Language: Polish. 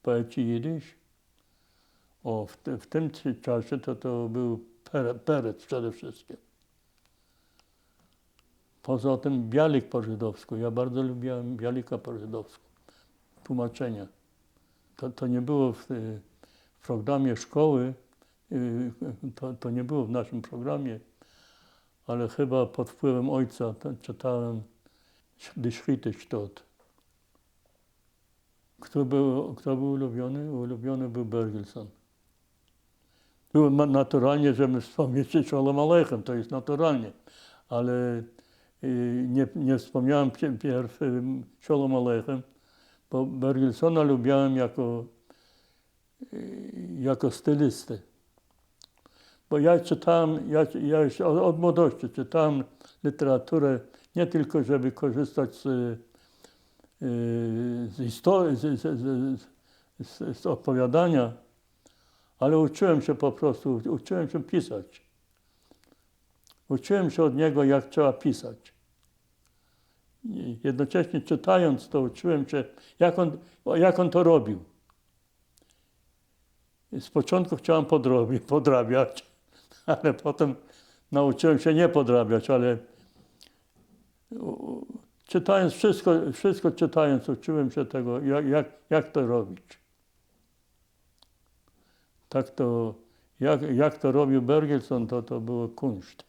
poeci jidysz. W tym czasie to był Perec przede wszystkim. Poza tym Bialik po żydowsku. Ja bardzo lubiłem Bialika po żydowsku. Tłumaczenia. To nie było w programie szkoły, to nie było w naszym programie, ale chyba pod wpływem ojca czytałem Die Schritte Stott. Kto był ulubiony? Ulubiony był Bergelson. Było naturalnie, żeby wspomnieć Shalom Aleichem, to jest naturalnie, ale nie wspomniałem pierw Shalom Aleichem, bo Bergelsona lubiałem jako stylistę. Bo ja czytałem, ja już od młodości czytałem literaturę nie tylko, żeby korzystać z historii, z opowiadania, ale uczyłem się po prostu, uczyłem się pisać. Uczyłem się od niego, jak trzeba pisać. I jednocześnie czytając to, uczyłem się, jak on to robił. I z początku chciałem podrabiać, ale potem nauczyłem się nie podrabiać, ale czytając wszystko czytając, uczyłem się tego, jak to robić. Tak to, jak to robił Bergelson, to było kunszt.